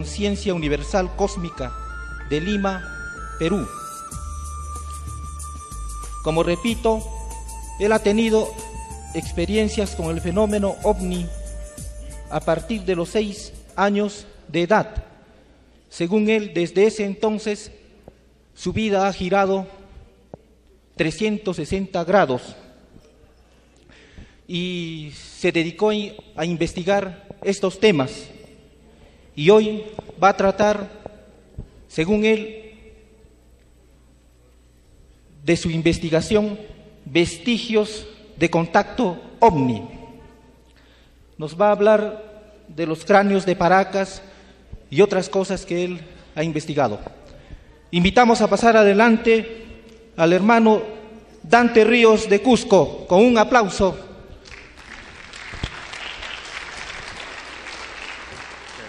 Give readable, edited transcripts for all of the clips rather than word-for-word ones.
Ciencia Universal Cósmica de Lima, Perú. Como repito, él ha tenido experiencias con el fenómeno ovni a partir de los 6 años de edad. Según él, desde ese entonces, su vida ha girado 360 grados y se dedicó a investigar estos temas. Y hoy va a tratar, según él, de su investigación, vestigios de contacto ovni. Nos va a hablar de los cráneos de Paracas y otras cosas que él ha investigado. Invitamos a pasar adelante al hermano Dante Ríos de Cusco, con un aplauso.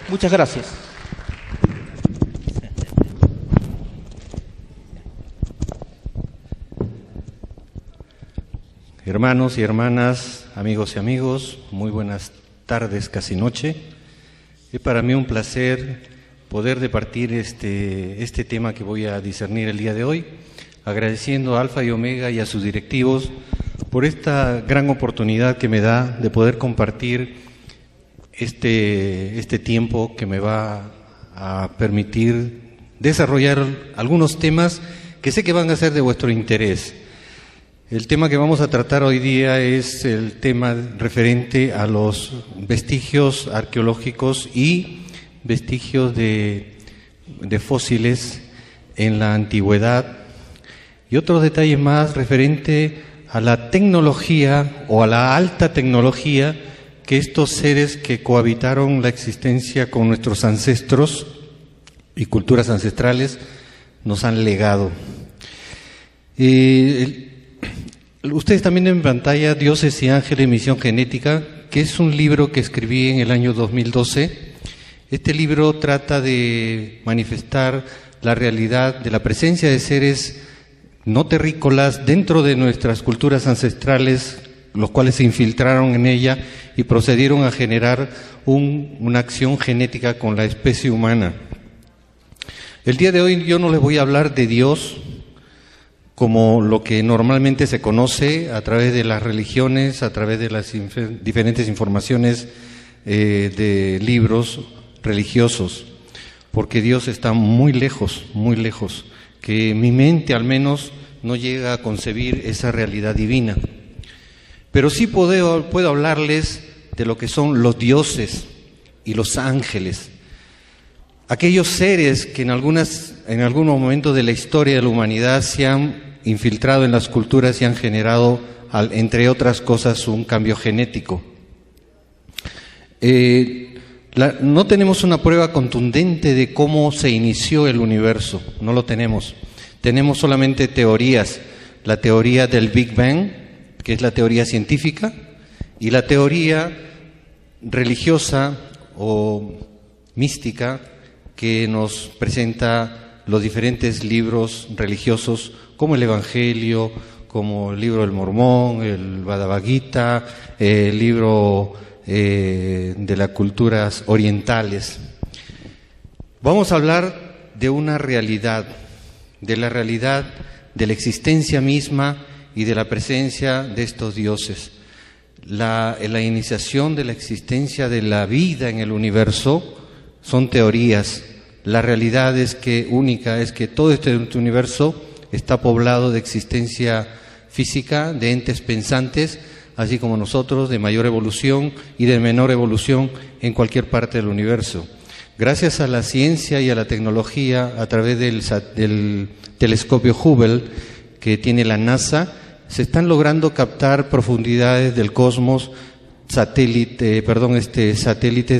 Muchas gracias. Hermanos y hermanas, amigos y amigos, muy buenas tardes, casi noche. Es para mí un placer poder departir este tema que voy a discernir el día de hoy, agradeciendo a Alfa y Omega y a sus directivos por esta gran oportunidad que me da de poder compartir este tiempo que me va a permitir desarrollar algunos temas que sé que van a ser de vuestro interés. El tema que vamos a tratar hoy día es el tema referente a los vestigios arqueológicos y vestigios de fósiles en la antigüedad y otros detalles más referente a la tecnología o a la alta tecnología que estos seres que cohabitaron la existencia con nuestros ancestros y culturas ancestrales nos han legado. Ustedes también ven en pantalla Dioses y Ángeles, Misión Genética, que es un libro que escribí en el año 2012. Este libro trata de manifestar la realidad de la presencia de seres no terrícolas dentro de nuestras culturas ancestrales, los cuales se infiltraron en ella y procedieron a generar una acción genética con la especie humana. El día de hoy yo no les voy a hablar de Dios como lo que normalmente se conoce a través de las religiones, a través de las diferentes informaciones de libros religiosos, porque Dios está muy lejos, que mi mente al menos no llega a concebir esa realidad divina. Pero sí puedo hablarles de lo que son los dioses y los ángeles, aquellos seres que en algún momento de la historia de la humanidad se han infiltrado en las culturas y han generado, entre otras cosas, un cambio genético. No tenemos una prueba contundente de cómo se inició el universo, no lo tenemos. Tenemos solamente teorías, la teoría del Big Bang, que es la teoría científica, y la teoría religiosa o mística que nos presenta los diferentes libros religiosos, como el Evangelio, como el libro del Mormón, el Bhagavad Gita, el libro de las culturas orientales. Vamos a hablar de una realidad, de la realidad de la existencia misma y de la presencia de estos dioses. La iniciación de la existencia de la vida en el universo son teorías. La realidad única es que todo este universo está poblado de existencia física, de entes pensantes, así como nosotros, de mayor evolución y de menor evolución en cualquier parte del universo. Gracias a la ciencia y a la tecnología, a través del telescopio Hubble que tiene la NASA, se están logrando captar profundidades del cosmos, satélites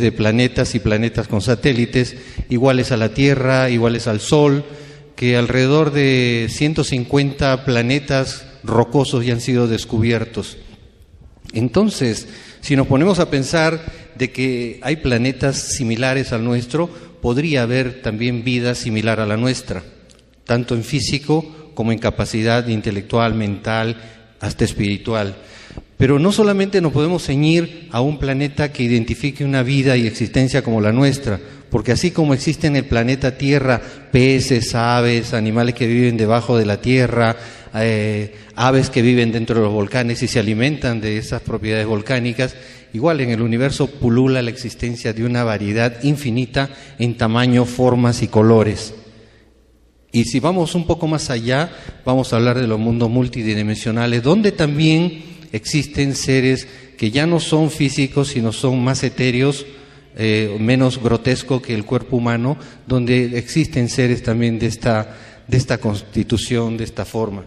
de planetas y planetas con satélites iguales a la Tierra, iguales al Sol, que alrededor de 150 planetas rocosos ya han sido descubiertos. Entonces, si nos ponemos a pensar de que hay planetas similares al nuestro, podría haber también vida similar a la nuestra, tanto en físico como en capacidad intelectual, mental, hasta espiritual. Pero no solamente nos podemos ceñir a un planeta que identifique una vida y existencia como la nuestra, porque así como existe en el planeta Tierra peces, aves, animales que viven debajo de la tierra, aves que viven dentro de los volcanes y se alimentan de esas propiedades volcánicas, igual en el universo pulula la existencia de una variedad infinita en tamaño, formas y colores. Y si vamos un poco más allá, vamos a hablar de los mundos multidimensionales, donde también existen seres que ya no son físicos, sino son más etéreos, menos grotescos que el cuerpo humano, donde existen seres también de esta constitución, de esta forma.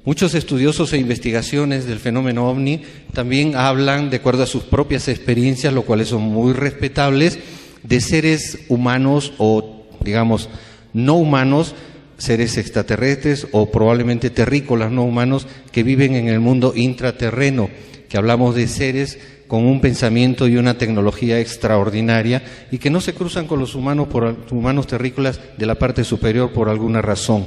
Muchos estudiosos e investigaciones del fenómeno ovni también hablan, de acuerdo a sus propias experiencias, lo cuales son muy respetables, de seres humanos o, digamos, no humanos, seres extraterrestres o probablemente terrícolas no humanos que viven en el mundo intraterreno, que hablamos de seres con un pensamiento y una tecnología extraordinaria y que no se cruzan con los humanos terrícolas de la parte superior por alguna razón.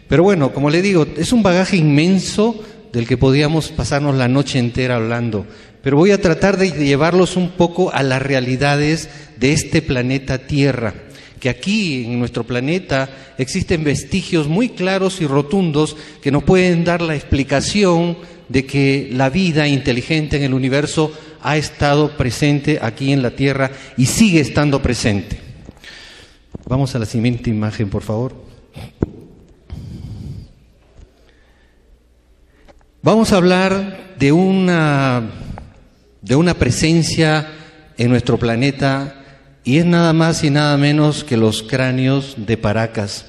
Pero bueno, como le digo, es un bagaje inmenso del que podíamos pasarnos la noche entera hablando, pero voy a tratar de llevarlos un poco a las realidades de este planeta Tierra, que aquí en nuestro planeta existen vestigios muy claros y rotundos que nos pueden dar la explicación de que la vida inteligente en el universo ha estado presente aquí en la Tierra y sigue estando presente. Vamos a la siguiente imagen, por favor. Vamos a hablar de una presencia en nuestro planeta, y es nada más y nada menos que los cráneos de Paracas.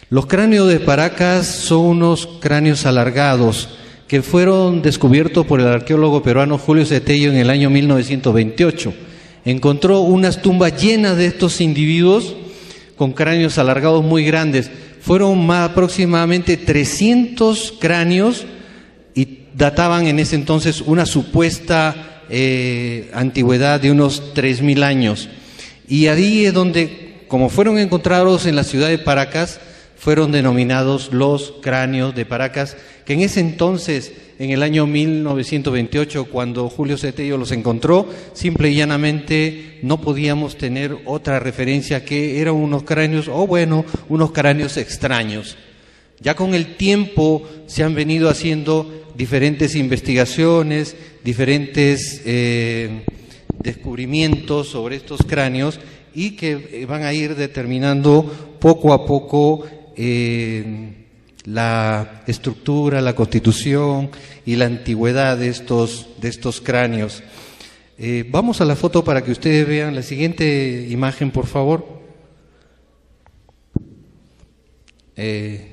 Los cráneos de Paracas son unos cráneos alargados que fueron descubiertos por el arqueólogo peruano Julio Cetello en el año 1928. Encontró unas tumbas llenas de estos individuos con cráneos alargados muy grandes. Fueron aproximadamente 300 cráneos y databan en ese entonces una supuesta antigüedad de unos 3.000 años. Y ahí es donde, como fueron encontrados en la ciudad de Paracas, fueron denominados los cráneos de Paracas, que en ese entonces, en el año 1928, cuando Julio Cetello los encontró, simple y llanamente no podíamos tener otra referencia que eran unos cráneos, unos cráneos extraños. Ya con el tiempo se han venido haciendo diferentes investigaciones, diferentes descubrimientos sobre estos cráneos y que van a ir determinando poco a poco la estructura, la constitución y la antigüedad de estos cráneos. Vamos a la foto para que ustedes vean la siguiente imagen, por favor.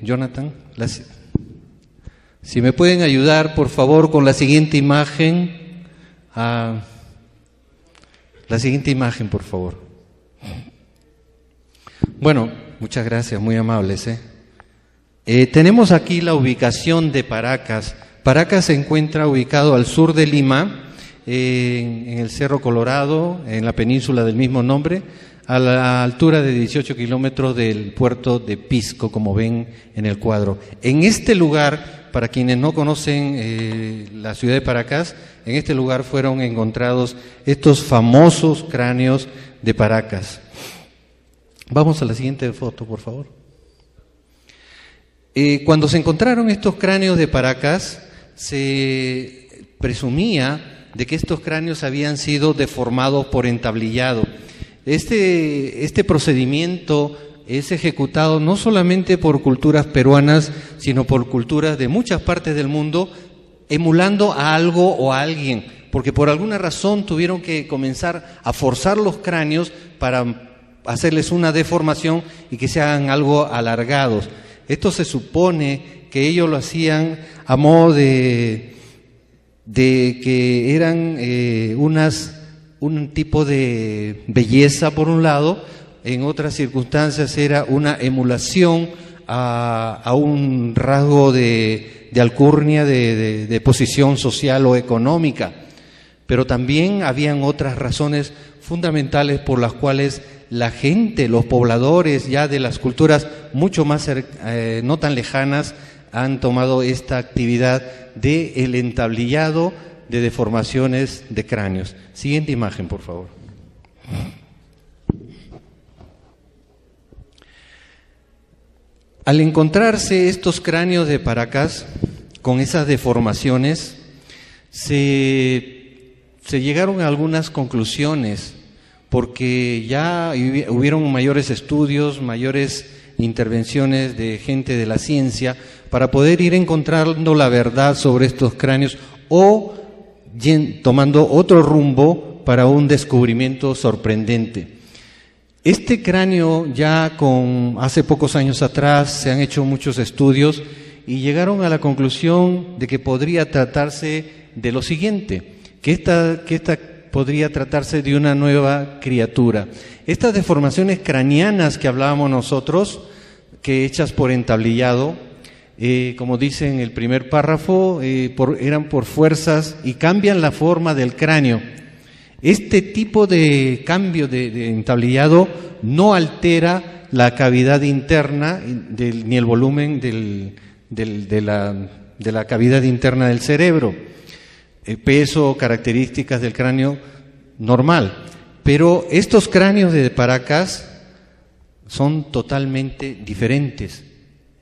Jonathan, si me pueden ayudar, por favor, con la siguiente imagen. La siguiente imagen, por favor. Bueno, muchas gracias, muy amables. Tenemos aquí la ubicación de Paracas. Paracas se encuentra ubicado al sur de Lima, en el Cerro Colorado, en la península del mismo nombre, a la altura de 18 kilómetros del puerto de Pisco, como ven en el cuadro. En este lugar, para quienes no conocen la ciudad de Paracas, en este lugar fueron encontrados estos famosos cráneos de Paracas. Vamos a la siguiente foto, por favor. Cuando se encontraron estos cráneos de Paracas, se presumía de que estos cráneos habían sido deformados por entablillado. Este procedimiento es ejecutado no solamente por culturas peruanas, sino por culturas de muchas partes del mundo, emulando a algo o a alguien, porque por alguna razón tuvieron que comenzar a forzar los cráneos para hacerles una deformación y que se hagan algo alargados. Esto se supone que ellos lo hacían a modo de que eran un tipo de belleza por un lado, en otras circunstancias era una emulación a un rasgo de alcurnia, de posición social o económica. Pero también habían otras razones fundamentales por las cuales la gente, los pobladores ya de las culturas mucho más no tan lejanas, han tomado esta actividad del entablillado de deformaciones de cráneos. Siguiente imagen, por favor. Al encontrarse estos cráneos de Paracas con esas deformaciones, se llegaron a algunas conclusiones, porque ya hubieron mayores estudios, mayores intervenciones de gente de la ciencia para poder ir encontrando la verdad sobre estos cráneos o tomando otro rumbo para un descubrimiento sorprendente. Este cráneo ya hace pocos años atrás se han hecho muchos estudios y llegaron a la conclusión de que podría tratarse de lo siguiente, que esta podría tratarse de una nueva criatura. Estas deformaciones craneanas que hablábamos nosotros, que hechas por entablillado, como dice en el primer párrafo, eran por fuerzas y cambian la forma del cráneo. Este tipo de cambio de entablillado no altera la cavidad interna ni el volumen de la cavidad interna del cerebro, peso o características del cráneo normal. Pero estos cráneos de Paracas son totalmente diferentes.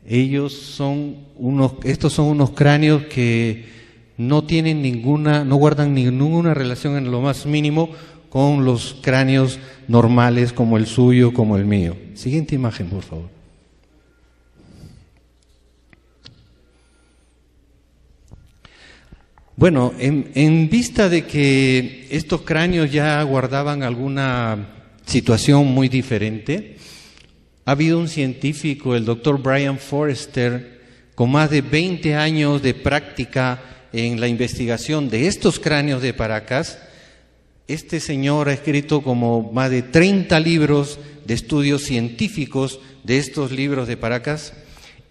Estos son unos cráneos que no guardan ninguna relación en lo más mínimo con los cráneos normales como el suyo, como el mío. Siguiente imagen, por favor. Bueno, en vista de que estos cráneos ya guardaban alguna situación muy diferente, ha habido un científico, el doctor Brian Forrester, con más de 20 años de práctica en la investigación de estos cráneos de Paracas. Este señor ha escrito como más de 30 libros de estudios científicos de estos libros de Paracas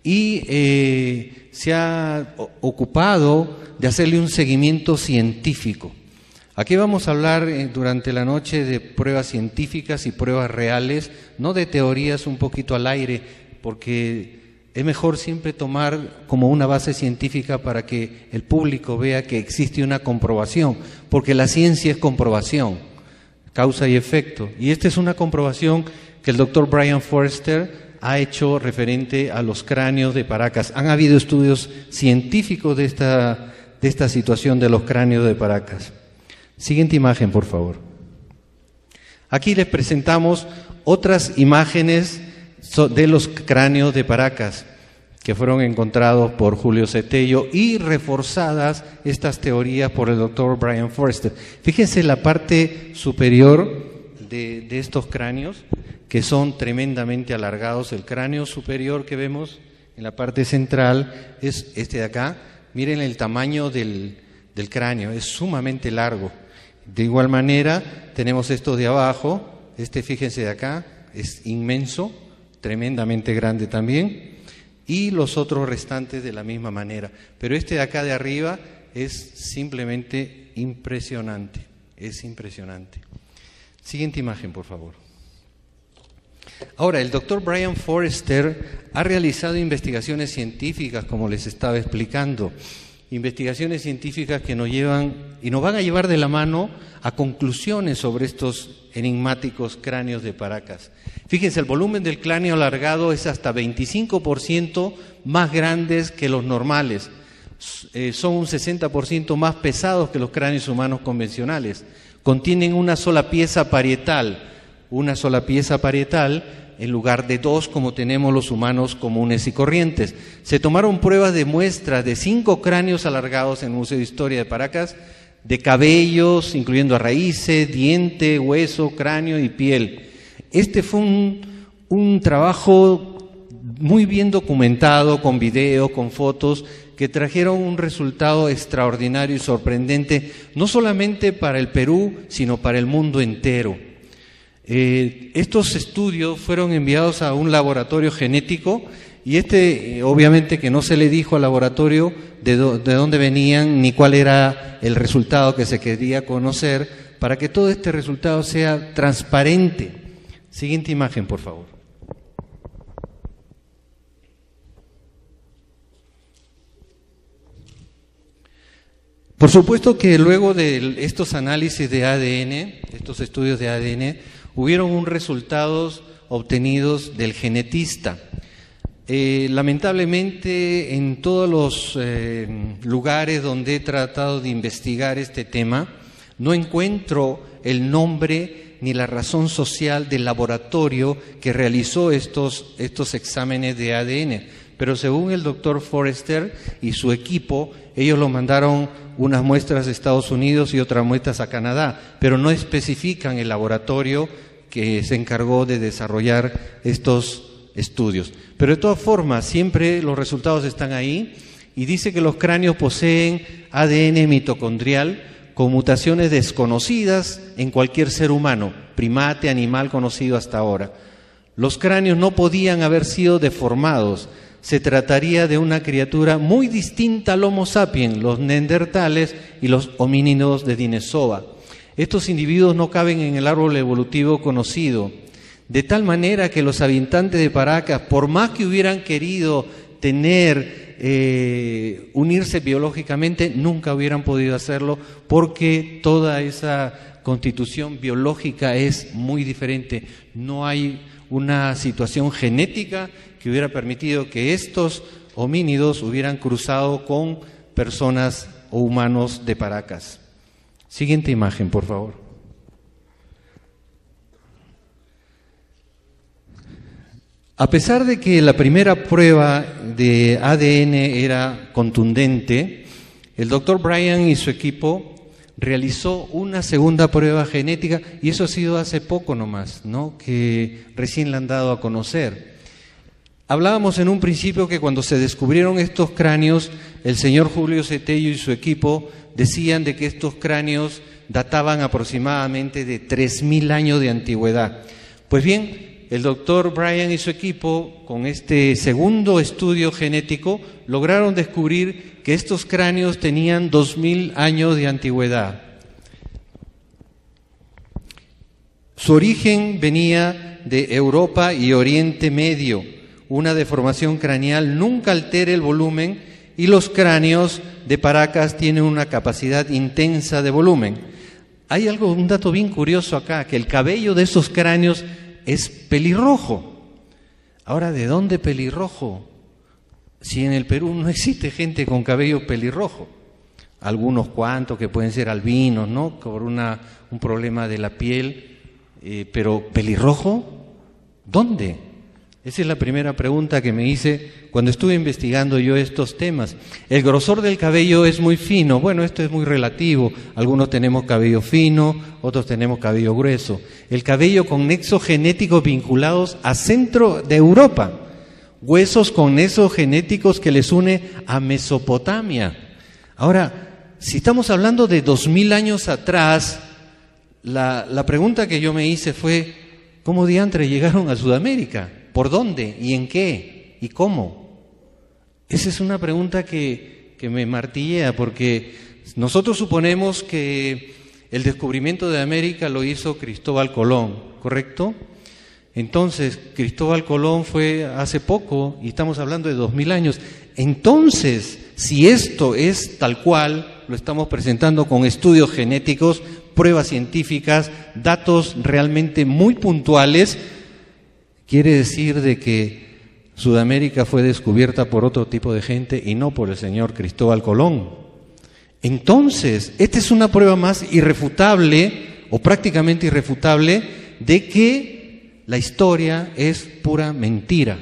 y se ha ocupado de hacerle un seguimiento científico. Aquí vamos a hablar durante la noche de pruebas científicas y pruebas reales, no de teorías un poquito al aire, porque es mejor siempre tomar como una base científica para que el público vea que existe una comprobación, porque la ciencia es comprobación, causa y efecto. Y esta es una comprobación que el doctor Brian Forrester ha hecho referente a los cráneos de Paracas. Han habido estudios científicos de esta situación de los cráneos de Paracas. Siguiente imagen, por favor. Aquí les presentamos otras imágenes de los cráneos de Paracas que fueron encontrados por Julio Cetello y reforzadas estas teorías por el doctor Brian Forrester. Fíjense la parte superior de estos cráneos, que son tremendamente alargados. El cráneo superior que vemos en la parte central es este de acá. Miren el tamaño del cráneo, es sumamente largo. De igual manera tenemos estos de abajo, fíjense de acá, es inmenso, tremendamente grande también, y los otros restantes de la misma manera. Pero este de acá de arriba es simplemente impresionante, es impresionante. Siguiente imagen, por favor. Ahora, el doctor Brian Forrester ha realizado investigaciones científicas, como les estaba explicando, investigaciones científicas que nos llevan y nos van a llevar de la mano a conclusiones sobre estos enigmáticos cráneos de Paracas. Fíjense, el volumen del cráneo alargado es hasta 25% más grandes que los normales. Son un 60% más pesados que los cráneos humanos convencionales. Contienen una sola pieza parietal en lugar de dos como tenemos los humanos comunes y corrientes. Se tomaron pruebas de muestras de 5 cráneos alargados en el Museo de Historia de Paracas, de cabellos, incluyendo raíces, diente, hueso, cráneo y piel. Este fue un trabajo muy bien documentado, con video, con fotos, que trajeron un resultado extraordinario y sorprendente, no solamente para el Perú, sino para el mundo entero. Estos estudios fueron enviados a un laboratorio genético y obviamente que no se le dijo al laboratorio de dónde venían ni cuál era el resultado que se quería conocer, para que todo este resultado sea transparente. Siguiente imagen, por favor. Por supuesto que luego de estos análisis de ADN, estos estudios de ADN, hubieron resultados obtenidos del genetista. Lamentablemente, en todos los lugares donde he tratado de investigar este tema, no encuentro el nombre ni la razón social del laboratorio que realizó estos exámenes de ADN. Pero según el doctor Forrester y su equipo, ellos lo mandaron unas muestras a Estados Unidos y otras muestras a Canadá, pero no especifican el laboratorio que se encargó de desarrollar estos estudios. Pero de todas formas, siempre los resultados están ahí y dice que los cráneos poseen ADN mitocondrial con mutaciones desconocidas en cualquier ser humano, primate, animal conocido hasta ahora. Los cráneos no podían haber sido deformados. Se trataría de una criatura muy distinta al Homo sapiens, los neandertales y los homínidos de Denisova. Estos individuos no caben en el árbol evolutivo conocido, de tal manera que los habitantes de Paracas, por más que hubieran querido unirse biológicamente, nunca hubieran podido hacerlo porque toda esa constitución biológica es muy diferente. No hay una situación genética que hubiera permitido que estos homínidos hubieran cruzado con personas o humanos de Paracas. Siguiente imagen, por favor. A pesar de que la primera prueba de ADN era contundente, el doctor Bryan y su equipo realizó una segunda prueba genética, y eso ha sido hace poco nomás, ¿no?, que recién la han dado a conocer. Hablábamos en un principio que cuando se descubrieron estos cráneos, el señor Julio Cetello y su equipo decían de que estos cráneos databan aproximadamente de 3.000 años de antigüedad. Pues bien, el doctor Bryan y su equipo, con este segundo estudio genético, lograron descubrir que estos cráneos tenían 2.000 años de antigüedad. Su origen venía de Europa y Oriente Medio. Una deformación craneal nunca altera el volumen y los cráneos de Paracas tienen una capacidad intensa de volumen. Hay un dato bien curioso acá, que el cabello de esos cráneos es pelirrojo. Ahora, ¿de dónde pelirrojo? Si en el Perú no existe gente con cabello pelirrojo. Algunos cuantos que pueden ser albinos, ¿no?, por un problema de la piel, pero ¿pelirrojo? ¿Dónde? Esa es la primera pregunta que me hice cuando estuve investigando yo estos temas. El grosor del cabello es muy fino. Bueno, esto es muy relativo. Algunos tenemos cabello fino, otros tenemos cabello grueso. El cabello con nexos genéticos vinculados a centro de Europa. Huesos con nexos genéticos que les une a Mesopotamia. Ahora, si estamos hablando de 2.000 años atrás, la pregunta que yo me hice fue, ¿cómo diantre llegaron a Sudamérica? ¿Por dónde? ¿Y en qué? ¿Y cómo? Esa es una pregunta que me martillea, porque nosotros suponemos que el descubrimiento de América lo hizo Cristóbal Colón, ¿correcto? Entonces, Cristóbal Colón fue hace poco y estamos hablando de 2.000 años. Entonces, si esto es tal cual, lo estamos presentando con estudios genéticos, pruebas científicas, datos realmente muy puntuales, quiere decir de que Sudamérica fue descubierta por otro tipo de gente y no por el señor Cristóbal Colón. Entonces, esta es una prueba más irrefutable, o prácticamente irrefutable, de que la historia es pura mentira.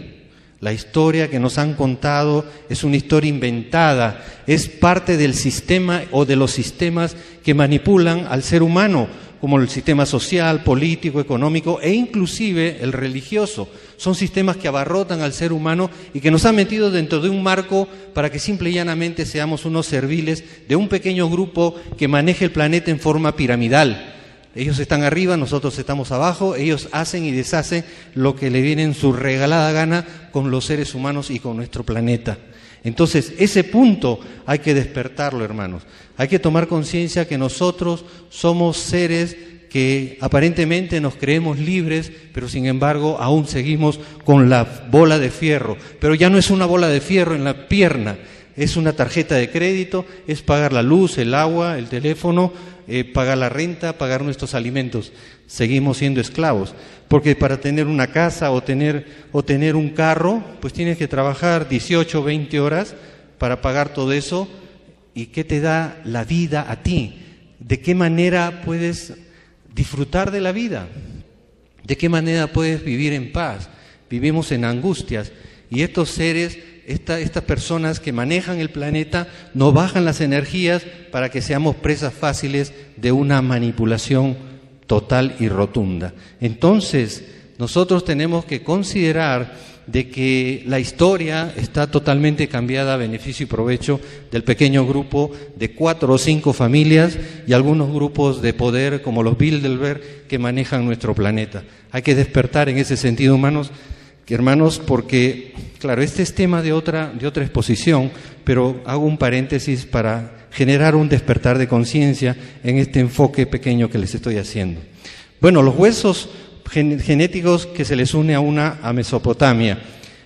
La historia que nos han contado es una historia inventada, es parte del sistema o de los sistemas que manipulan al ser humano, como el sistema social, político, económico e inclusive el religioso. Son sistemas que abarrotan al ser humano y que nos han metido dentro de un marco para que simple y llanamente seamos unos serviles de un pequeño grupo que maneje el planeta en forma piramidal. Ellos están arriba, nosotros estamos abajo, ellos hacen y deshacen lo que le viene en su regalada gana con los seres humanos y con nuestro planeta. Entonces, ese punto hay que despertarlo, hermanos. Hay que tomar conciencia que nosotros somos seres que aparentemente nos creemos libres, pero sin embargo aún seguimos con la bola de fierro. Pero ya no es una bola de fierro en la pierna, es una tarjeta de crédito, es pagar la luz, el agua, el teléfono, pagar la renta, pagar nuestros alimentos. Seguimos siendo esclavos, porque para tener una casa o tener un carro, pues tienes que trabajar 18 o 20 horas para pagar todo eso. ¿Y qué te da la vida a ti? ¿De qué manera puedes disfrutar de la vida? ¿De qué manera puedes vivir en paz? Vivimos en angustias, y estos seres, estas personas que manejan el planeta, nos bajan las energías para que seamos presas fáciles de una manipulación total y rotunda. Entonces, nosotros tenemos que considerar de que la historia está totalmente cambiada a beneficio y provecho del pequeño grupo de 4 o 5 familias y algunos grupos de poder como los Bilderberg que manejan nuestro planeta. Hay que despertar en ese sentido, hermanos, porque, claro, este es tema de otra exposición, pero hago un paréntesis para generar un despertar de conciencia en este enfoque pequeño que les estoy haciendo. Bueno, los huesos genéticos que se les une a Mesopotamia.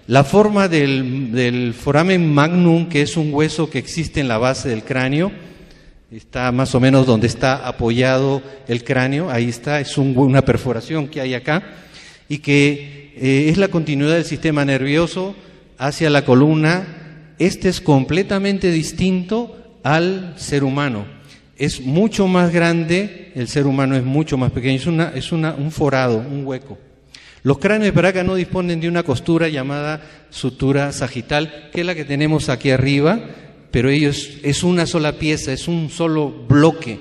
La forma del foramen magnum, que es un hueso que existe en la base del cráneo, está más o menos donde está apoyado el cráneo, ahí está, es una perforación que hay acá, y que es la continuidad del sistema nervioso hacia la columna. Este es completamente distinto al ser humano. Es mucho más grande, el ser humano es mucho más pequeño, es un forado, un hueco. Los cráneos de Paracas no disponen de una costura llamada sutura sagital, que es la que tenemos aquí arriba, pero es una sola pieza, es un solo bloque.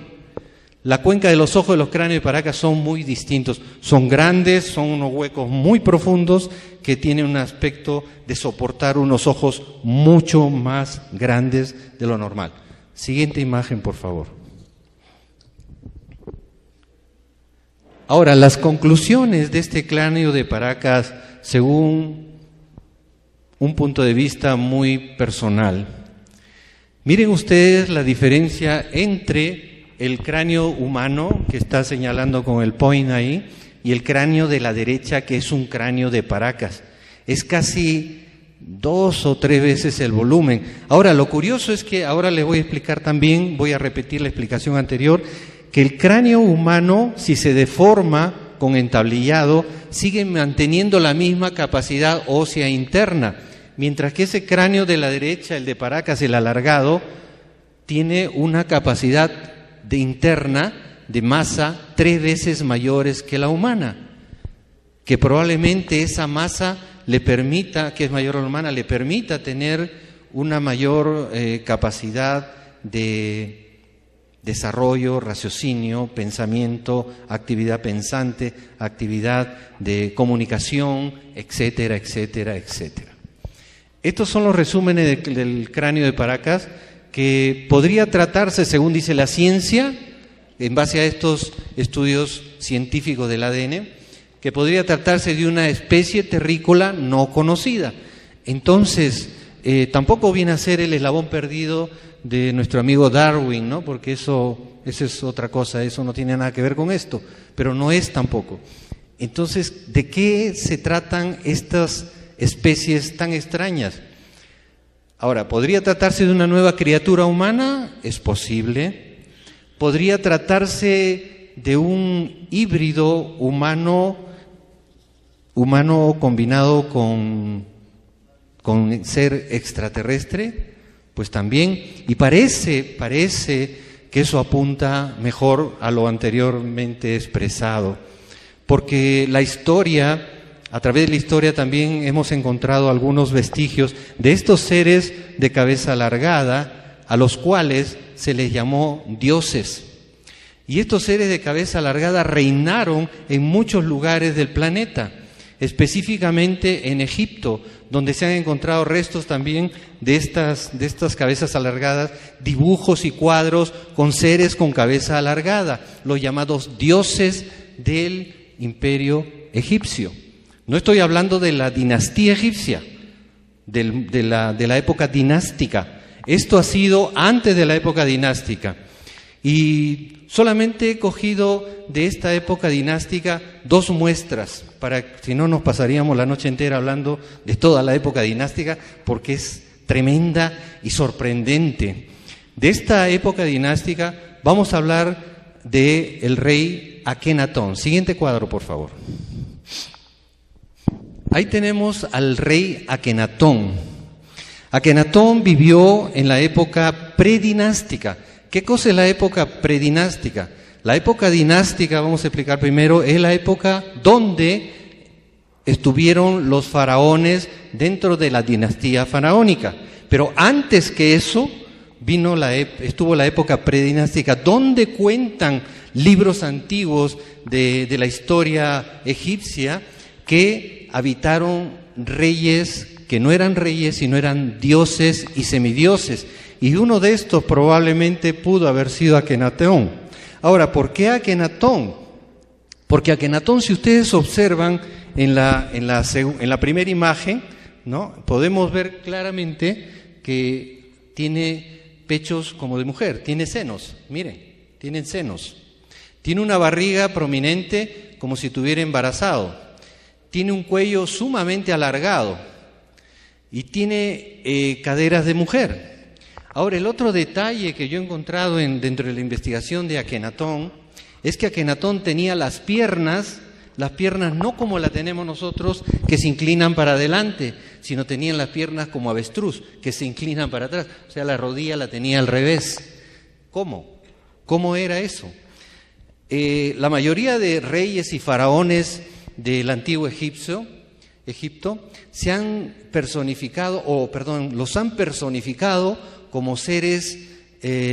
La cuenca de los ojos de los cráneos de Paracas son muy distintos, son grandes, son unos huecos muy profundos que tienen un aspecto de soportar unos ojos mucho más grandes de lo normal. Siguiente imagen, por favor. Ahora, las conclusiones de este cráneo de Paracas, según un punto de vista muy personal. Miren ustedes la diferencia entre el cráneo humano, que está señalando con el point ahí, y el cráneo de la derecha, que es un cráneo de Paracas. Es casi 2 o 3 veces el volumen. Ahora, lo curioso es que ahora les voy a explicar también, voy a repetir la explicación anterior, que el cráneo humano, si se deforma con entablillado, sigue manteniendo la misma capacidad ósea interna, mientras que ese cráneo de la derecha, el de Paracas, el alargado, tiene una capacidad interna de masa 3 veces mayores que la humana, que probablemente esa masa le permita, que es mayor a la humana, le permita tener una mayor capacidad de desarrollo, raciocinio, pensamiento, actividad pensante, actividad de comunicación, etcétera, etcétera, etcétera. Estos son los resúmenes del cráneo de Paracas, que podría tratarse, según dice la ciencia, en base a estos estudios científicos del ADN, que podría tratarse de una especie terrícola no conocida. Entonces, tampoco viene a ser el eslabón perdido de nuestro amigo Darwin, ¿no? Porque eso es otra cosa, eso no tiene nada que ver con esto, pero no es tampoco. Entonces, ¿de qué se tratan estas especies tan extrañas? Ahora, ¿podría tratarse de una nueva criatura humana? Es posible. ¿Podría tratarse de un híbrido humano combinado con ser extraterrestre? Pues también, y parece que eso apunta mejor a lo anteriormente expresado, porque la historia, a través de la historia también hemos encontrado algunos vestigios de estos seres de cabeza alargada, a los cuales se les llamó dioses. Y estos seres de cabeza alargada reinaron en muchos lugares del planeta, específicamente en Egipto, donde se han encontrado restos también de estas cabezas alargadas, dibujos y cuadros con seres con cabeza alargada, los llamados dioses del imperio egipcio. No estoy hablando de la dinastía egipcia, de la época dinástica. Esto ha sido antes de la época dinástica. Y solamente he cogido de esta época dinástica 2 muestras, si no nos pasaríamos la noche entera hablando de toda la época dinástica, porque es tremenda y sorprendente. De esta época dinástica vamos a hablar del rey Akenatón. Siguiente cuadro, por favor. Ahí tenemos al rey Akenatón. Akenatón vivió en la época predinástica. ¿Qué cosa es la época predinástica? La época dinástica, vamos a explicar primero, es la época donde estuvieron los faraones dentro de la dinastía faraónica. Pero antes que eso estuvo la época predinástica, donde cuentan libros antiguos de la historia egipcia que habitaron reyes que no eran reyes, sino eran dioses y semidioses. Y uno de estos probablemente pudo haber sido Akenatón. Ahora, ¿por qué Akenatón? Porque Akenatón, si ustedes observan en la primera imagen, ¿no?, podemos ver claramente que tiene pechos como de mujer, tiene senos, miren, tienen senos. Tiene una barriga prominente como si estuviera embarazado. Tiene un cuello sumamente alargado y tiene caderas de mujer. Ahora, el otro detalle que yo he encontrado dentro de la investigación de Akenatón es que Akenatón tenía las piernas no como la tenemos nosotros, que se inclinan para adelante, sino tenían las piernas como avestruz, que se inclinan para atrás. O sea, la rodilla la tenía al revés. ¿Cómo? ¿Cómo era eso? La mayoría de reyes y faraones del antiguo Egipto se han personificado, los han personificado como seres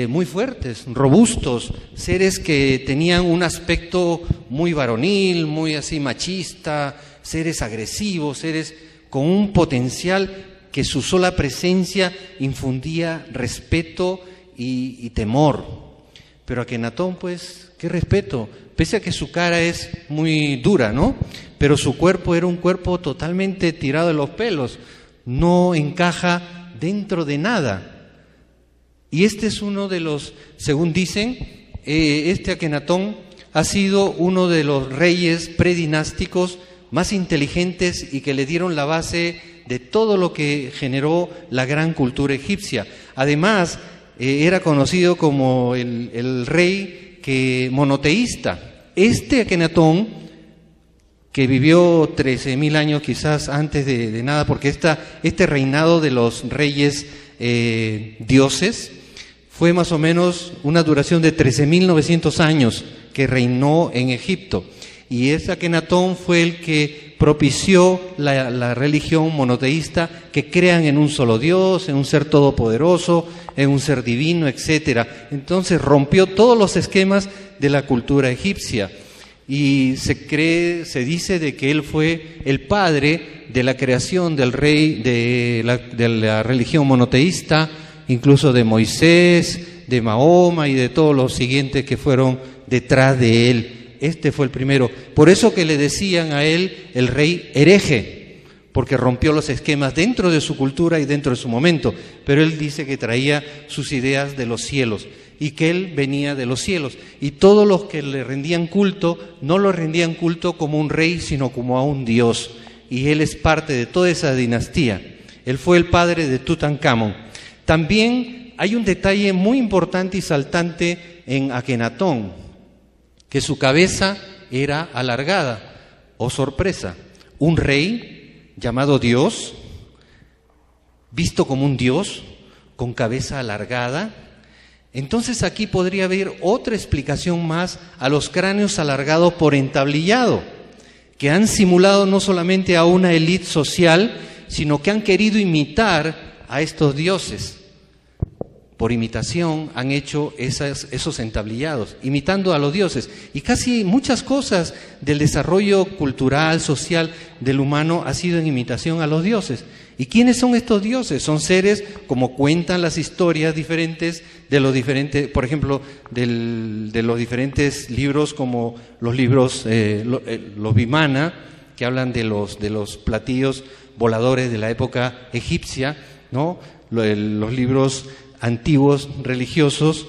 muy fuertes, robustos, seres que tenían un aspecto muy varonil, muy así machista, seres agresivos, seres con un potencial que su sola presencia infundía respeto y temor. Pero Akenatón, pues, qué respeto, pese a que su cara es muy dura, ¿no? Pero su cuerpo era un cuerpo totalmente tirado de los pelos, no encaja dentro de nada. Y este es uno de los, según dicen, Akenatón ha sido uno de los reyes predinásticos más inteligentes y que le dieron la base de todo lo que generó la gran cultura egipcia. Además, era conocido como el rey monoteísta. Akenatón, que vivió 13.000 años quizás antes de nada, porque este reinado de los reyes dioses fue más o menos una duración de 13.900 años que reinó en Egipto. Y Akenatón fue el que propició la religión monoteísta, que crean en un solo Dios, en un ser todopoderoso, en un ser divino, etcétera. Entonces rompió todos los esquemas de la cultura egipcia. Y se dice de que él fue el padre de la creación del rey de la religión monoteísta, incluso de Moisés, de Mahoma y de todos los siguientes que fueron detrás de él. Este fue el primero. Por eso que le decían a él el rey hereje, porque rompió los esquemas dentro de su cultura y dentro de su momento. Pero él dice que traía sus ideas de los cielos y que él venía de los cielos. Y todos los que le rendían culto, no lo rendían culto como un rey, sino como a un dios. Y él es parte de toda esa dinastía. Él fue el padre de Tutankamón. También hay un detalle muy importante y saltante en Akenatón, que su cabeza era alargada. ¡Oh, sorpresa! Un rey llamado Dios, visto como un dios, con cabeza alargada. Entonces aquí podría haber otra explicación más a los cráneos alargados por entablillado, que han simulado no solamente a una élite social, sino que han querido imitar a estos dioses. Por imitación han hecho esos entablillados, imitando a los dioses. Y casi muchas cosas del desarrollo cultural, social del humano ha sido en imitación a los dioses. ¿Y quiénes son estos dioses? Son seres, como cuentan las historias diferentes, por ejemplo, de los diferentes libros, como los libros, los Vimana, que hablan de los platillos voladores de la época egipcia, ¿no? Los libros antiguos religiosos,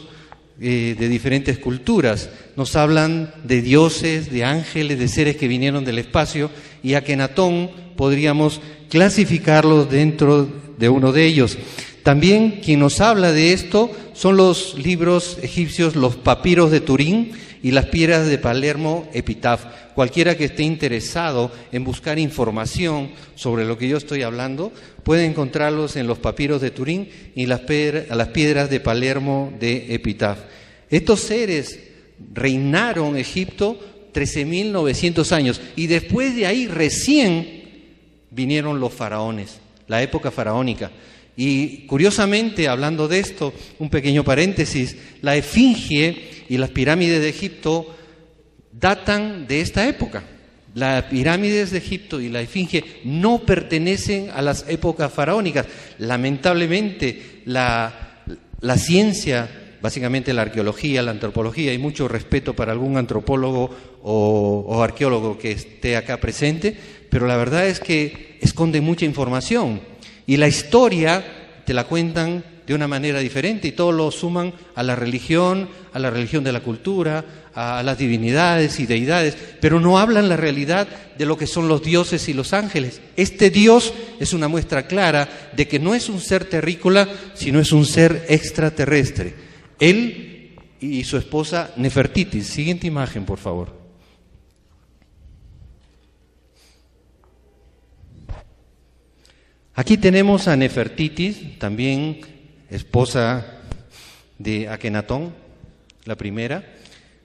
de diferentes culturas. Nos hablan de dioses, de ángeles, de seres que vinieron del espacio, y Akenatón podríamos clasificarlos dentro de uno de ellos. También quien nos habla de esto son los libros egipcios, los papiros de Turín y las piedras de Palermo Epitaph. Cualquiera que esté interesado en buscar información sobre lo que yo estoy hablando puede encontrarlos en los papiros de Turín y las piedras de Palermo de Epitaph. Estos seres reinaron Egipto 13.900 años y después de ahí recién vinieron los faraones, la época faraónica. Y curiosamente, hablando de esto, un pequeño paréntesis, la Esfinge y las pirámides de Egipto datan de esta época. Las pirámides de Egipto y la Esfinge no pertenecen a las épocas faraónicas. Lamentablemente, la ciencia, básicamente la arqueología, la antropología, hay mucho respeto para algún antropólogo o arqueólogo que esté acá presente, pero la verdad es que esconde mucha información. Y la historia te la cuentan de una manera diferente y todo lo suman a la religión de la cultura, a las divinidades y deidades, pero no hablan la realidad de lo que son los dioses y los ángeles. Este Dios es una muestra clara de que no es un ser terrícola, sino es un ser extraterrestre. Él y su esposa Nefertiti. Siguiente imagen, por favor. Aquí tenemos a Nefertiti, también esposa de Akenatón, la primera,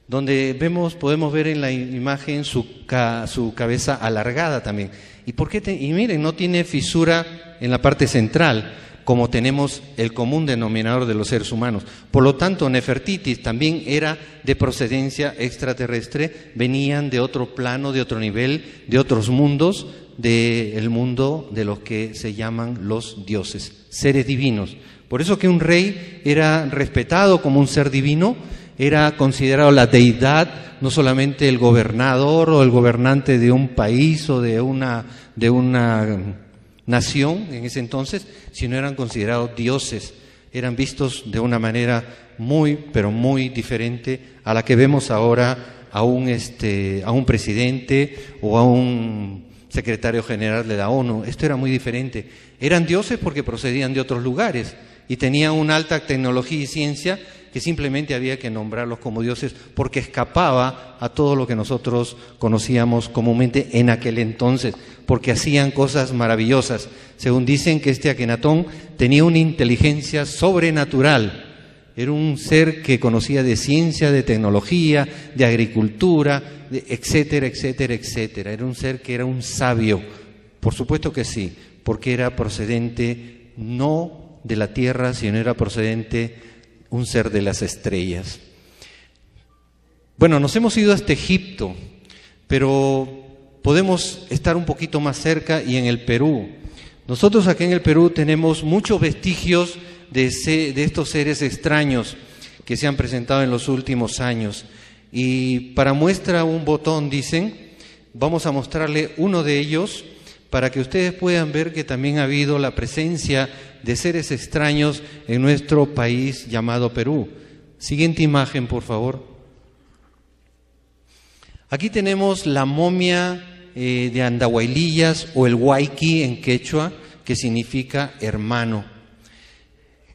donde podemos ver en la imagen su cabeza alargada también. Y miren, no tiene fisura en la parte central, como tenemos el común denominador de los seres humanos. Por lo tanto, Nefertiti también era de procedencia extraterrestre, venían de otro plano, de otro nivel, de otros mundos, del mundo de los que se llaman los dioses, seres divinos. Por eso que un rey era respetado como un ser divino, era considerado la deidad, no solamente el gobernador o el gobernante de un país o de una nación en ese entonces, sino eran considerados dioses, eran vistos de una manera muy, pero muy diferente a la que vemos ahora a un presidente o a un secretario general de la ONU. Esto era muy diferente. Eran dioses porque procedían de otros lugares y tenían una alta tecnología y ciencia que simplemente había que nombrarlos como dioses porque escapaba a todo lo que nosotros conocíamos comúnmente en aquel entonces, porque hacían cosas maravillosas. Según dicen que Akenatón tenía una inteligencia sobrenatural. Era un ser que conocía de ciencia, de tecnología, de agricultura, etcétera, etcétera, etcétera. Era un ser que era un sabio. Por supuesto que sí, porque era procedente no de la tierra, sino era procedente un ser de las estrellas. Bueno, nos hemos ido hasta Egipto, pero podemos estar un poquito más cerca y en el Perú. Nosotros aquí en el Perú tenemos muchos vestigios de estos seres extraños que se han presentado en los últimos años. Y para muestra un botón, dicen, vamos a mostrarle uno de ellos para que ustedes puedan ver que también ha habido la presencia de seres extraños en nuestro país llamado Perú. Siguiente imagen, por favor. Aquí tenemos la momia de Andahuaylillas o el Huayqui en quechua, que significa hermano.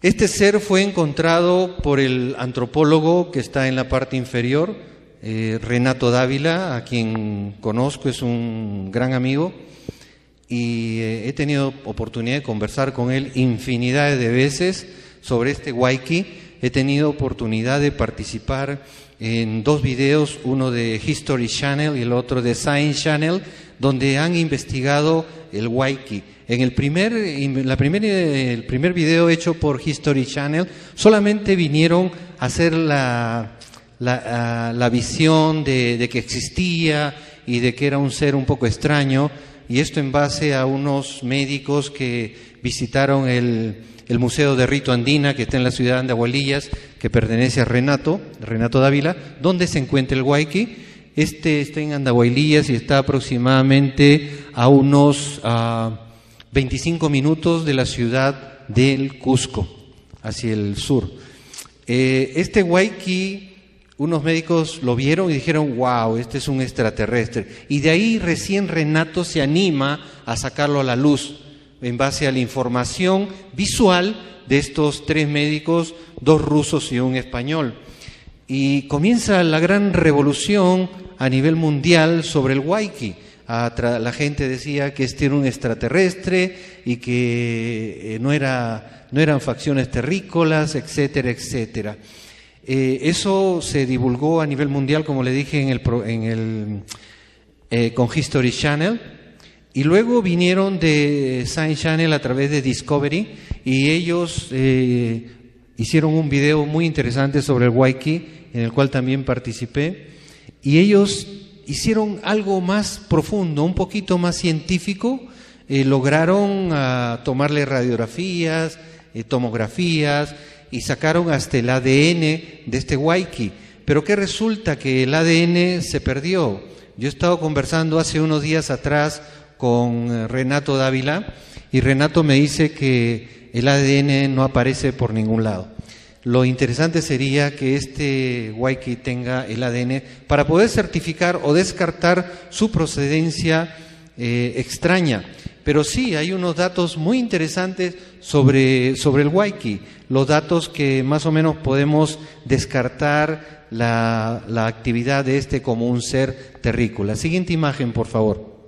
Este ser fue encontrado por el antropólogo que está en la parte inferior, Renato Dávila, a quien conozco, es un gran amigo, y he tenido oportunidad de conversar con él infinidad de veces sobre este Huayqui. He tenido oportunidad de participar en 2 videos, uno de History Channel y el otro de Science Channel, donde han investigado el Huayqui. En el primer video hecho por History Channel, solamente vinieron a hacer la visión de que existía y de que era un ser un poco extraño, y esto en base a unos médicos que visitaron el Museo de Rito Andina, que está en la ciudad de Andahuaylillas, que pertenece a Renato Dávila, donde se encuentra el Huayqui. Este está en Andahuaylillas y está aproximadamente a unos 25 minutos de la ciudad del Cusco, hacia el sur. Este Waikiki, unos médicos lo vieron y dijeron, wow, este es un extraterrestre. Y de ahí recién Renato se anima a sacarlo a la luz, en base a la información visual de estos 3 médicos, 2 rusos y un español. Y comienza la gran revolución a nivel mundial sobre el Waikiki. La gente decía que este era un extraterrestre y que no eran facciones terrícolas, etcétera, etcétera. Eso se divulgó a nivel mundial, como le dije, con History Channel, y luego vinieron de Science Channel a través de Discovery, y ellos hicieron un video muy interesante sobre el Waikiki, en el cual también participé, y ellos hicieron algo más profundo, un poquito más científico. Lograron tomarle radiografías, tomografías, y sacaron hasta el ADN de este Waikiki. Pero ¿qué resulta? Que el ADN se perdió. Yo he estado conversando hace unos días atrás con Renato Dávila, y Renato me dice que el ADN no aparece por ningún lado. Lo interesante sería que este Waikiki tenga el ADN para poder certificar o descartar su procedencia extraña. Pero sí, hay unos datos muy interesantes sobre el Waikiki, los datos que más o menos podemos descartar la actividad de este como un ser terrícola. Siguiente imagen, por favor.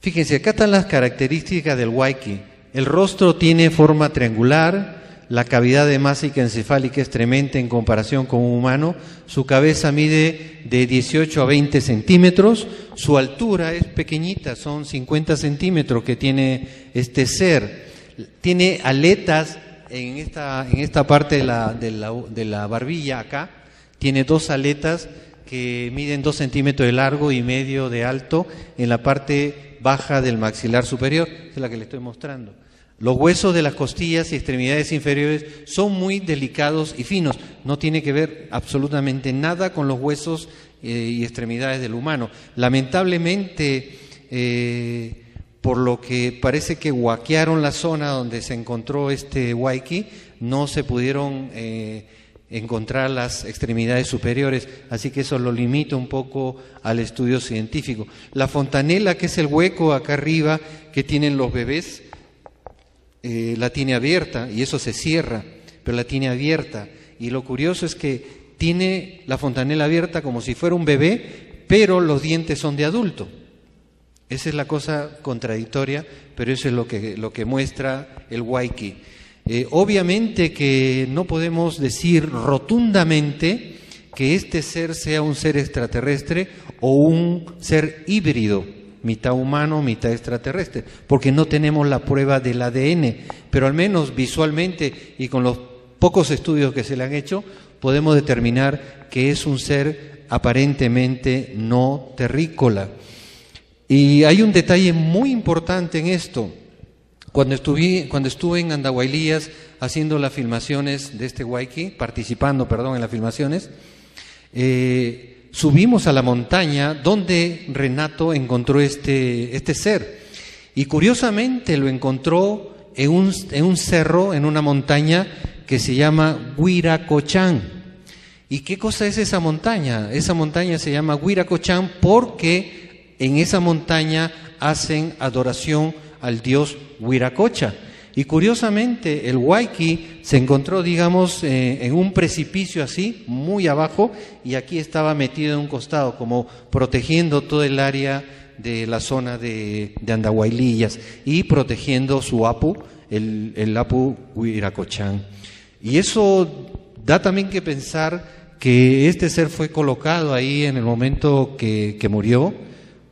Fíjense, acá están las características del Waikiki. El rostro tiene forma triangular, la cavidad hemática encefálica es tremenda en comparación con un humano, su cabeza mide de 18 a 20 centímetros, su altura es pequeñita, son 50 centímetros que tiene este ser. Tiene aletas en esta parte de la barbilla acá, tiene 2 aletas que miden 2 centímetros de largo y medio de alto en la parte baja del maxilar superior, es la que le estoy mostrando. Los huesos de las costillas y extremidades inferiores son muy delicados y finos, no tiene que ver absolutamente nada con los huesos y extremidades del humano. Lamentablemente, por lo que parece que huaquearon la zona donde se encontró este Waikiki, no se pudieron encontrar las extremidades superiores, así que eso lo limita un poco al estudio científico. La fontanela, que es el hueco acá arriba que tienen los bebés, la tiene abierta, y eso se cierra, pero la tiene abierta, y lo curioso es que tiene la fontanela abierta como si fuera un bebé, pero los dientes son de adulto. Esa es la cosa contradictoria, pero eso es lo que muestra el Waikiki. Obviamente que no podemos decir rotundamente que este ser sea un ser extraterrestre o un ser híbrido, mitad humano, mitad extraterrestre, porque no tenemos la prueba del ADN, pero al menos visualmente y con los pocos estudios que se le han hecho, podemos determinar que es un ser aparentemente no terrícola. Y hay un detalle muy importante en esto. Cuando estuve en Andahuaylillas haciendo las filmaciones de este Waikiki, participando, en las filmaciones, subimos a la montaña donde Renato encontró este ser. Y curiosamente lo encontró en un cerro, en una montaña que se llama Huiracochán. ¿Y qué cosa es esa montaña? Esa montaña se llama Huiracochán porque en esa montaña hacen adoración al dios Huiracocha. Y curiosamente el Waikiki se encontró, digamos, en un precipicio así, muy abajo, y aquí estaba metido en un costado, como protegiendo todo el área de la zona de Andahuaylillas y protegiendo su apu, el apu Huiracochán. Y eso da también que pensar que este ser fue colocado ahí en el momento que murió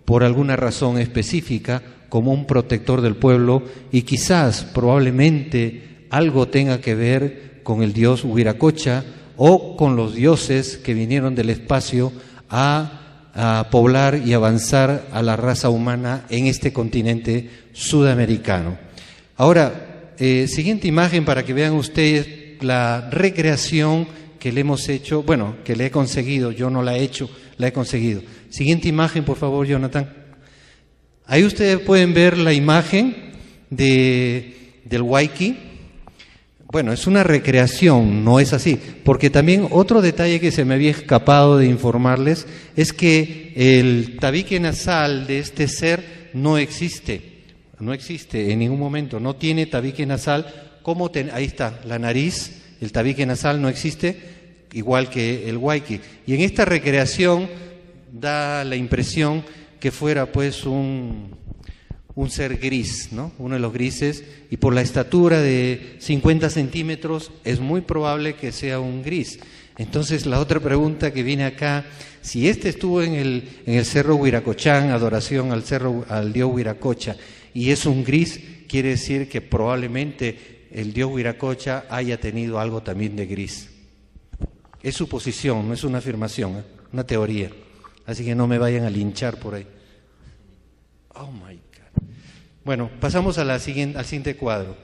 por alguna razón específica, como un protector del pueblo, y quizás, probablemente, algo tenga que ver con el dios Huiracocha o con los dioses que vinieron del espacio a poblar y avanzar a la raza humana en este continente sudamericano. Ahora, siguiente imagen para que vean ustedes la recreación que le hemos hecho, que le he conseguido, yo no la he hecho, la he conseguido. Siguiente imagen, por favor, Jonathan. Ahí ustedes pueden ver la imagen del Waikiki. Bueno, es una recreación, no es así, porque también otro detalle que se me había escapado de informarles es que el tabique nasal de este ser no existe en ningún momento, no tiene tabique nasal, ahí está, la nariz, el tabique nasal no existe, igual que el huayqui. Y en esta recreación da la impresión que fuera pues un ser gris, ¿no? Uno de los grises, y por la estatura de 50 centímetros es muy probable que sea un gris. Entonces la otra pregunta que viene acá, si estuvo en el cerro Huiracochán, adoración al dios Huiracocha, y es un gris, quiere decir que probablemente el dios Huiracocha haya tenido algo también de gris. Es suposición, no es una afirmación, una teoría. Así que no me vayan a linchar por ahí. Oh my God. Bueno, pasamos al siguiente cuadro.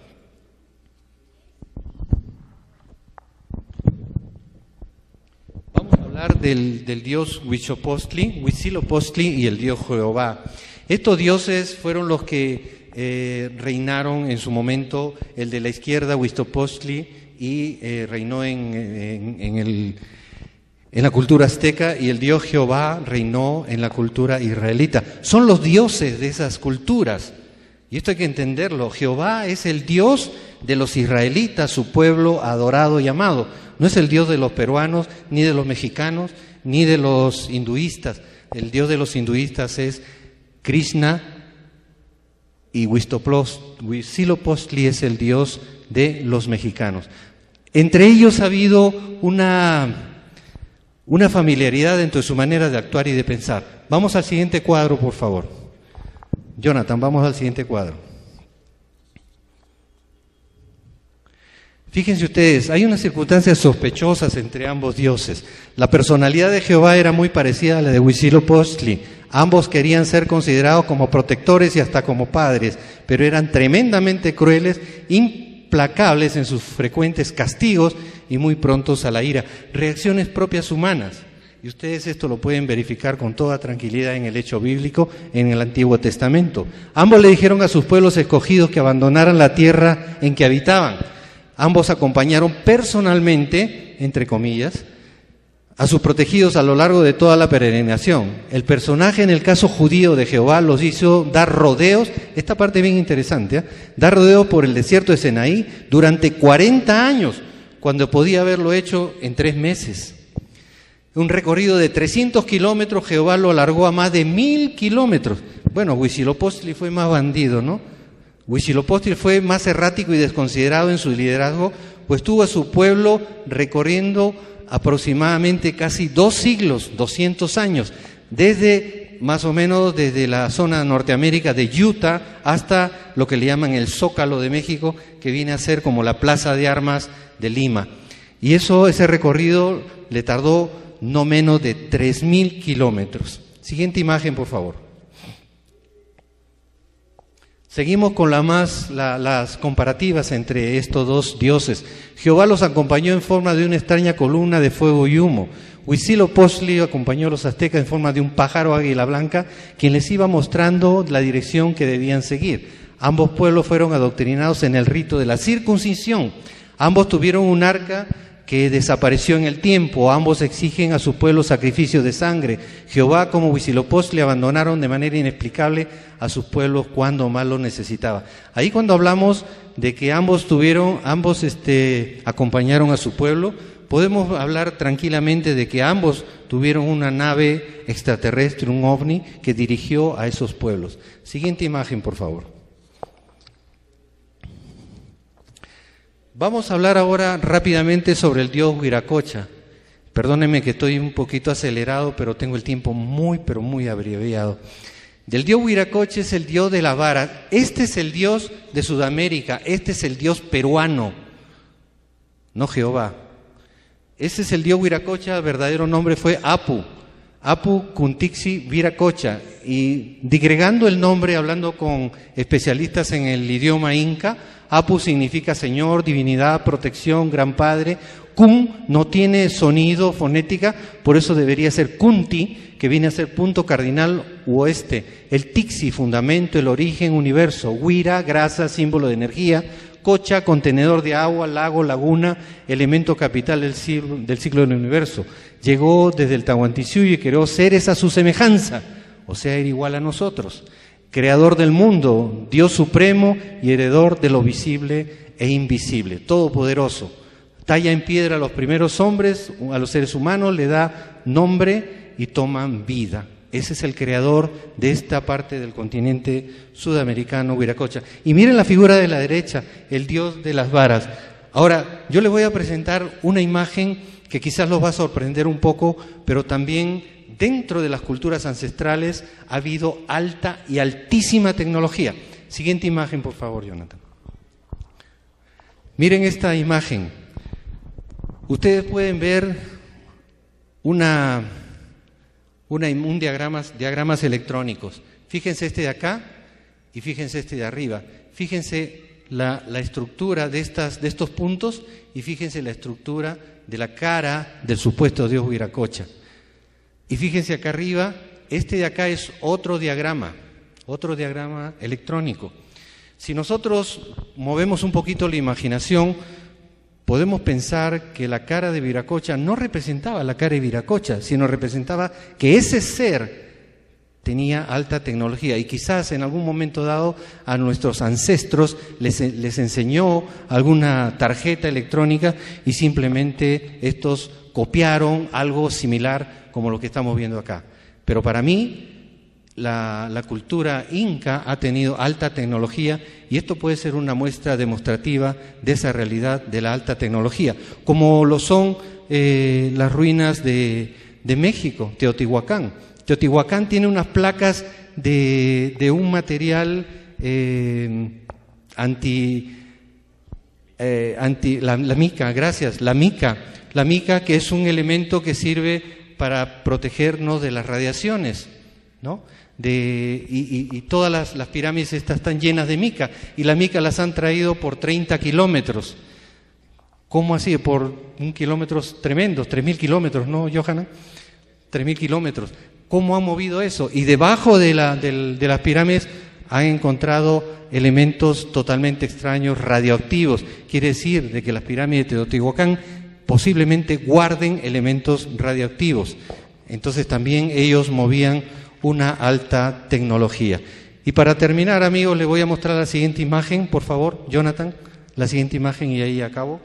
Vamos a hablar del dios Huitzilopochtli y el dios Jehová. Estos dioses fueron los que reinaron en su momento, el de la izquierda, Huitzilopochtli, y reinó en la cultura azteca, y el dios Jehová reinó en la cultura israelita. Son los dioses de esas culturas. Y esto hay que entenderlo. Jehová es el Dios de los israelitas, su pueblo adorado y amado. No es el Dios de los peruanos, ni de los mexicanos, ni de los hinduistas. El Dios de los hinduistas es Krishna, y Huitzilopochtli es el Dios de los mexicanos. Entre ellos ha habido una familiaridad dentro de su manera de actuar y de pensar. Vamos al siguiente cuadro, por favor. Jonathan, vamos al siguiente cuadro. Fíjense ustedes, hay unas circunstancias sospechosas entre ambos dioses. La personalidad de Jehová era muy parecida a la de Huitzilopochtli. Ambos querían ser considerados como protectores y hasta como padres, pero eran tremendamente crueles, implacables en sus frecuentes castigos y muy prontos a la ira. Reacciones propias humanas. Y ustedes esto lo pueden verificar con toda tranquilidad en el hecho bíblico, en el Antiguo Testamento. Ambos le dijeron a sus pueblos escogidos que abandonaran la tierra en que habitaban. Ambos acompañaron personalmente, entre comillas, a sus protegidos a lo largo de toda la peregrinación. El personaje en el caso judío de Jehová los hizo dar rodeos, esta parte es bien interesante, dar rodeos por el desierto de Sinaí durante 40 años, cuando podía haberlo hecho en 3 meses. Un recorrido de 300 kilómetros, Jehová lo alargó a más de 1000 kilómetros. Bueno, Huitzilopochtli fue más bandido, ¿no? Huitzilopochtli fue más errático y desconsiderado en su liderazgo, pues tuvo a su pueblo recorriendo aproximadamente casi 2 siglos, 200 años, más o menos desde la zona Norteamérica de Utah hasta lo que le llaman el Zócalo de México, que viene a ser como la Plaza de Armas de Lima. Y ese recorrido le tardó no menos de 3000 kilómetros. Siguiente imagen, por favor. Seguimos con las comparativas entre estos dos dioses. Jehová los acompañó en forma de una extraña columna de fuego y humo. Huitzilopochtli acompañó a los aztecas en forma de un pájaro águila blanca, quien les iba mostrando la dirección que debían seguir. Ambos pueblos fueron adoctrinados en el rito de la circuncisión. Ambos tuvieron un arca que desapareció en el tiempo. Ambos exigen a su pueblo sacrificios de sangre. Jehová como Huitzilopochtli abandonaron de manera inexplicable a sus pueblos cuando más lo necesitaba. Ahí cuando hablamos de que ambos acompañaron a su pueblo, podemos hablar tranquilamente de que ambos tuvieron una nave extraterrestre, un ovni, que dirigió a esos pueblos. Siguiente imagen, por favor. Vamos a hablar ahora rápidamente sobre el dios Huiracocha. Perdónenme que estoy un poquito acelerado, pero tengo el tiempo pero muy abreviado. Del dios Huiracocha es el dios de la vara. Este es el dios de Sudamérica, este es el dios peruano, no Jehová. Ese es el dios Huiracocha, el verdadero nombre fue Apu Kuntixi Viracocha. Y digregando el nombre, hablando con especialistas en el idioma inca, Apu significa Señor, divinidad, protección, gran padre. Kun no tiene sonido, fonética, por eso debería ser Kunti, que viene a ser punto cardinal u oeste. El Tixi, fundamento, el origen, universo. Huira, grasa, símbolo de energía. Cocha, contenedor de agua, lago, laguna, elemento capital del ciclo del universo. Llegó desde el Tahuantinsuyo y creó seres a su semejanza, o sea, era igual a nosotros. Creador del mundo, Dios supremo y heredor de lo visible e invisible, todopoderoso. Talla en piedra a los primeros hombres, a los seres humanos, le da nombre y toman vida. Ese es el creador de esta parte del continente sudamericano, Wiracocha. Y miren la figura de la derecha, el dios de las varas. Ahora, yo les voy a presentar una imagen que quizás los va a sorprender un poco, pero también dentro de las culturas ancestrales ha habido alta y altísima tecnología. Siguiente imagen, por favor, Jonathan. Miren esta imagen. Ustedes pueden ver diagramas electrónicos. Fíjense este de acá y fíjense este de arriba. Fíjense la estructura de estos puntos y fíjense la estructura de la cara del supuesto dios Wiracocha. Y fíjense acá arriba, este de acá es otro diagrama electrónico. Si nosotros movemos un poquito la imaginación, podemos pensar que la cara de Wiracocha no representaba la cara de Wiracocha, sino representaba que ese ser tenía alta tecnología y quizás en algún momento dado a nuestros ancestros les enseñó alguna tarjeta electrónica y simplemente estos copiaron algo similar como lo que estamos viendo acá. Pero para mí la cultura inca ha tenido alta tecnología y esto puede ser una muestra demostrativa de esa realidad de la alta tecnología, como lo son las ruinas de México, Teotihuacán. Teotihuacán tiene unas placas de un material la mica, gracias, la mica que es un elemento que sirve para protegernos de las radiaciones, ¿no? Y todas las pirámides estas están llenas de mica y la mica las han traído por 30 kilómetros. ¿Cómo así? Por kilómetros tremendos, 3.000 kilómetros, ¿no, Johanna? 3.000 kilómetros. ¿Cómo han movido eso? Y debajo de las pirámides han encontrado elementos totalmente extraños, radioactivos. Quiere decir de que las pirámides de Teotihuacán posiblemente guarden elementos radioactivos. Entonces también ellos movían una alta tecnología. Y para terminar, amigos, les voy a mostrar la siguiente imagen, por favor, Jonathan, la siguiente imagen y ahí acabo.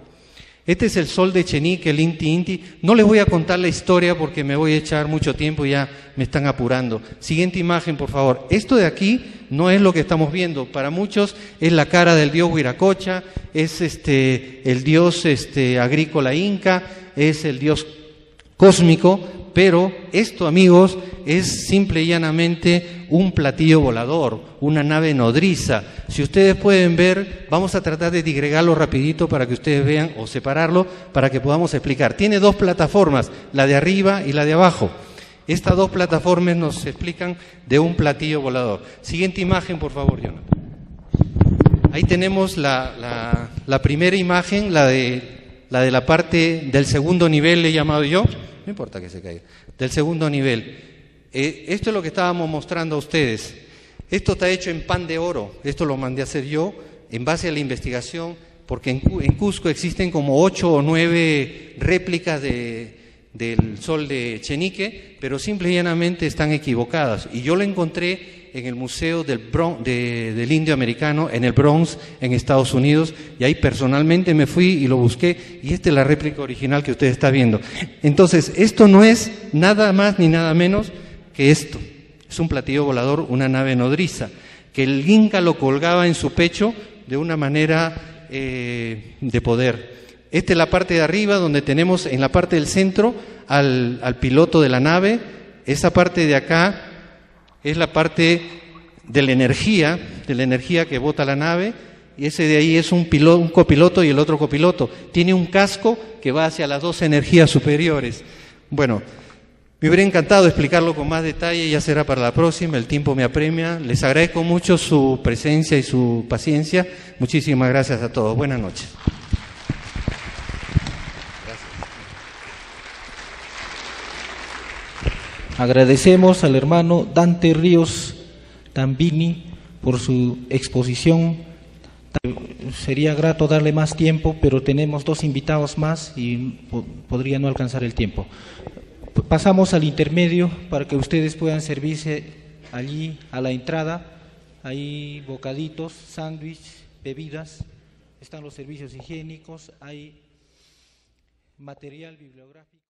Este es el sol de Chenique, el Inti Inti. No les voy a contar la historia porque me voy a echar mucho tiempo y ya me están apurando. Siguiente imagen, por favor. Esto de aquí no es lo que estamos viendo. Para muchos es la cara del dios Wiracocha, es el dios agrícola inca, es el dios cósmico, pero esto, amigos, es simple y llanamente un platillo volador, una nave nodriza. Si ustedes pueden ver, vamos a tratar de digregarlo rapidito para que ustedes vean o separarlo para que podamos explicar. Tiene dos plataformas, la de arriba y la de abajo. Estas dos plataformas nos explican de un platillo volador. Siguiente imagen, por favor, Jonathan. Ahí tenemos la primera imagen, la de la parte del segundo nivel, le he llamado yo. No importa que se caiga. Del segundo nivel. Esto es lo que estábamos mostrando a ustedes. Esto está hecho en pan de oro. Esto lo mandé a hacer yo en base a la investigación, porque en Cusco existen como 8 o 9 réplicas del sol de Chenique, pero simple y llanamente están equivocadas. Y yo lo encontré en el Museo del Indio Americano, en el Bronx, en Estados Unidos, y ahí personalmente me fui y lo busqué, y esta es la réplica original que usted está viendo. Entonces, esto no es nada más ni nada menos que esto. Es un platillo volador, una nave nodriza, que el Inca lo colgaba en su pecho de una manera de poder. Esta es la parte de arriba, donde tenemos en la parte del centro al piloto de la nave. Esa parte de acá es la parte de la energía que bota la nave, y ese de ahí es un copiloto y el otro copiloto. Tiene un casco que va hacia las dos energías superiores. Bueno, me hubiera encantado explicarlo con más detalle, ya será para la próxima, el tiempo me apremia. Les agradezco mucho su presencia y su paciencia. Muchísimas gracias a todos. Buenas noches. Agradecemos al hermano Dante Ríos Tambini por su exposición Sería grato darle más tiempo, pero tenemos 2 invitados más y podría no alcanzar el tiempo. Pasamos al intermedio para que ustedes puedan servirse allí a la entrada. Hay bocaditos, sándwich, bebidas, están los servicios higiénicos, hay material bibliográfico.